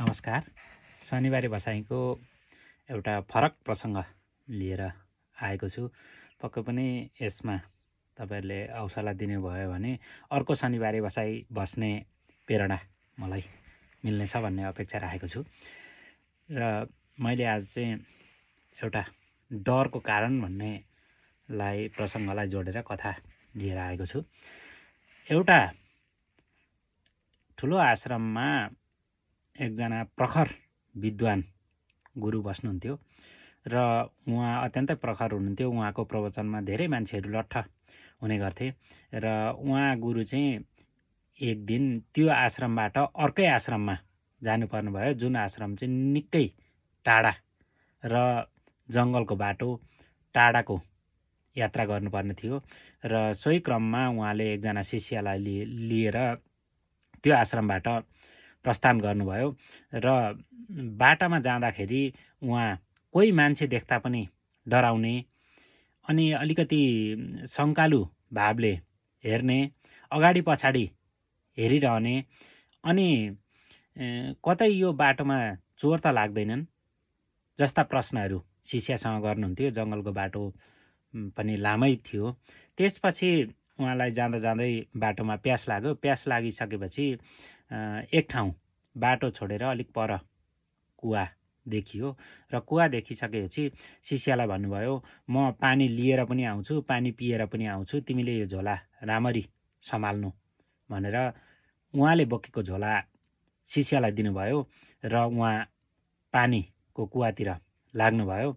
नमस्कार। शनिबारे बसाइँको एउटा फरक प्रसङ्ग लिएर आएको छु। पक्कै पनि यसमा तपाईँहरूले हौसला दिनुभयो भने अर्को शनिबारे बसाइ बस्ने प्रेरणा मलाई मिल्नेछ भन्ने अपेक्षा राखेको छु। र मैले आज चाहिँ एउटा डरको कारण भन्नेलाई प्रसङ्गलाई जोडेर कथा लिएर आएको छु। एउटा ठुलो आश्रममा एकजना प्रखर विद्वान गुरु बस्नुहुन्थ्यो र उहाँ अत्यन्तै प्रखर हुनुहुन्थ्यो। उहाँको प्रवचनमा धेरै मान्छेहरू लट्ठ हुने गर्थे र उहाँ गुरु चाहिँ एक दिन त्यो आश्रमबाट अर्कै आश्रममा जानुपर्ने भयो, जुन आश्रम चाहिँ निकै टाढा र जङ्गलको बाटो, टाढाको यात्रा गर्नुपर्ने थियो र सोही क्रममा उहाँले एकजना शिष्यलाई लिएर त्यो आश्रमबाट प्रस्थान गर्नुभयो र बाटामा जाँदाखेरि उहाँ कोही मान्छे देख्दा पनि डराउने अनि अलिकति शङ्कालु भावले हेर्ने, अगाडि पछाडि हेरिरहने अनि कतै यो बाटोमा चोर त लाग्दैनन् जस्ता प्रश्नहरू शिष्यसँग गर्नुहुन्थ्यो। जङ्गलको बाटो पनि लामै थियो। त्यसपछि उहाँलाई जाँदा जाँदै बाटोमा प्यास लाग्यो। प्यास लागिसकेपछि एक ठाउँ बाटो छोडेर अलिक पर कुवा देखियो र कुवा देखिसकेपछि शिष्यलाई भन्नुभयो, म पानी लिएर पनि आउँछु, पानी पिएर पनि आउँछु, तिमीले यो झोला राम्ररी सम्हाल्नु भनेर उहाँले बोकेको झोला शिष्यलाई दिनुभयो र उहाँ पानीको कुवातिर लाग्नुभयो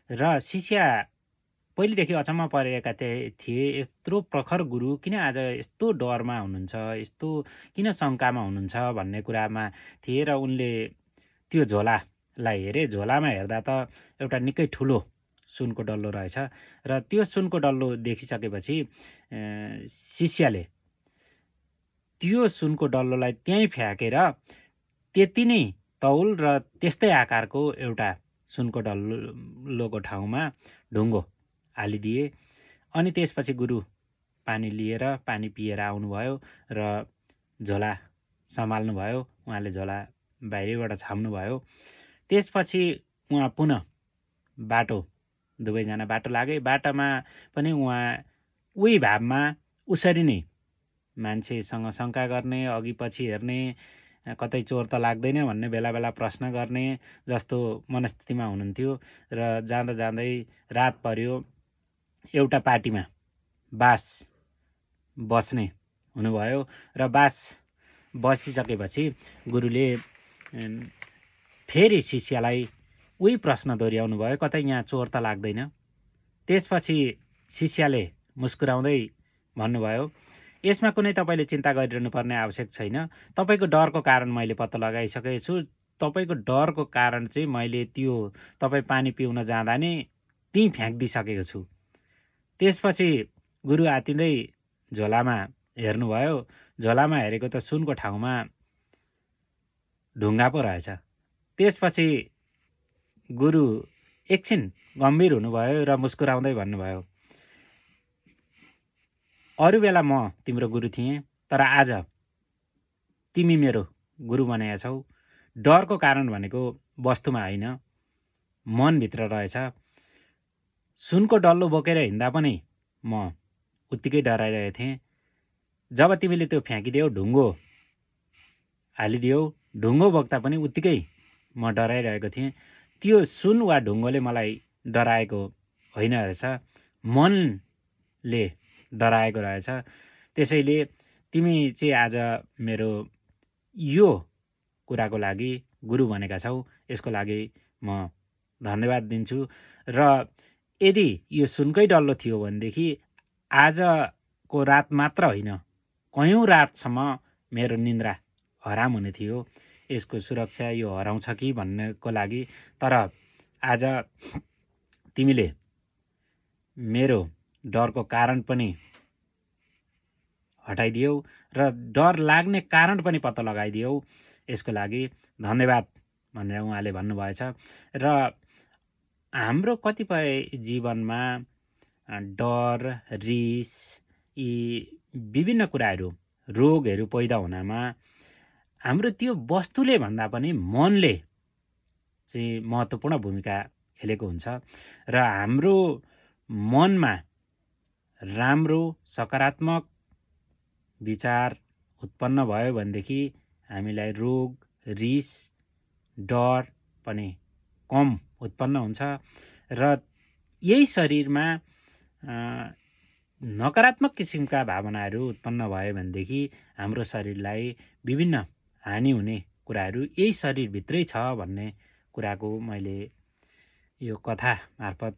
र शिष्य पहिलेदेखि अचम्म परेका थिए। यत्रो प्रखर गुरु किन आज यस्तो डरमा हुनुहुन्छ, यस्तो किन शङ्कामा हुनुहुन्छ भन्ने कुरामा थिए र उनले त्यो झोलालाई हेरे। झोलामा हेर्दा त एउटा निकै ठुलो सुनको डल्लो रहेछ र त्यो सुनको डल्लो देखिसकेपछि शिष्यले त्यो सुनको डल्लोलाई त्यहीँ फ्याँकेर त्यति नै तौल र त्यस्तै आकारको एउटा सुनको डल्लोको ठाउँमा ढुङ्गो हालिदिए। अनि त्यसपछि गुरु पानी लिएर पानी पिएर आउनुभयो र झोला सम्हाल्नुभयो। उहाँले झोला बाहिरैबाट छाम्नुभयो। त्यसपछि उहाँ पुनः दुवैजना बाटो लागे। बाटोमा पनि उहाँ उही भावमा उसरी नै मान्छेसँग शङ्का गर्ने, अघि पछि हेर्ने, कतै चोर त लाग्दैन भन्ने बेला बेला प्रश्न गर्ने जस्तो मनस्थितिमा हुनुहुन्थ्यो र जाँदा जाँदै रात पर्यो। एउटा पार्टीमा बास बस्ने हुनुभयो र बास बसिसकेपछि गुरुले फेरि शिष्यलाई उही प्रश्न दोहोऱ्याउनु भयो, कतै यहाँ चोर त लाग्दैन? त्यसपछि शिष्यले मुस्कुराउँदै भन्नुभयो, यसमा कुनै तपाईँले चिन्ता गरिरहनु पर्ने आवश्यक छैन। तपाईँको डरको कारण मैले पत्ता लगाइसकेको छु। तपाईँको डरको कारण चाहिँ मैले त्यो तपाईँ पानी पिउन जाँदा नै त्यहीँ फ्याँकिदिइसकेको छु। त्यसपछि गुरु आत्तिँदै झोलामा हेर्नुभयो। झोलामा हेरेको त सुनको ठाउँमा ढुङ्गा पो रहेछ। त्यसपछि गुरु एकछिन गम्भीर हुनुभयो र मुस्कुराउँदै भन्नुभयो, अरू बेला म तिम्रो गुरु थिएँ, तर आज तिमी मेरो गुरु बनाएका छौ। डरको कारण भनेको वस्तुमा होइन, मनभित्र रहेछ। सुनको डल्लो बोकेर हिँड्दा पनि म उत्तिकै डराइरहेको थिएँ। जब तिमीले त्यो फ्याँकिदियौ, ढुङ्गो हालिदियौ, ढुङ्गो बोक्दा पनि उत्तिकै म डराइरहेको थिएँ। त्यो सुन वा ढुङ्गोले मलाई डराएको होइन रहेछ, मनले डराएको रहेछ। त्यसैले तिमी चाहिँ आज मेरो यो कुराको लागि गुरु बनेका छौ। यसको लागि म धन्यवाद दिन्छु र यदि यो सुनकै डल्लो थियो भनेदेखि आजको रात मात्र होइन, कयौँ रातसम्म मेरो निन्द्रा हराम हुने थियो। यसको सुरक्षा यो हराउँछ कि भन्नको लागि। तर आज तिमीले मेरो डरको कारण पनि हटाइदियौ र डर लाग्ने कारण पनि पत्ता लगाइदियौ। यसको लागि धन्यवाद भनेर उहाँले भन्नुभएछ। र हाम्रो कतिपय जीवनमा डर, रिस, यी विभिन्न कुराहरू, रोगहरू पैदा हुनमा हाम्रो त्यो वस्तुले भन्दा पनि मनले चाहिँ महत्त्वपूर्ण भूमिका खेलेको हुन्छ र हाम्रो मनमा राम्रो सकारात्मक विचार उत्पन्न भयो भनेदेखि हामीलाई रोग रिस डर पनि कम उत्पन्न हुन्छ र यही शरीरमा नकारात्मक किसिमका भावनाहरू उत्पन्न भयो भनेदेखि हाम्रो शरीरलाई विभिन्न हानि हुने कुराहरू यही शरीरभित्रै छ भन्ने कुराको मैले यो कथा मार्फत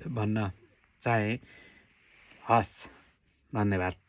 भन्न चाहे। हस्, धन्यवाद।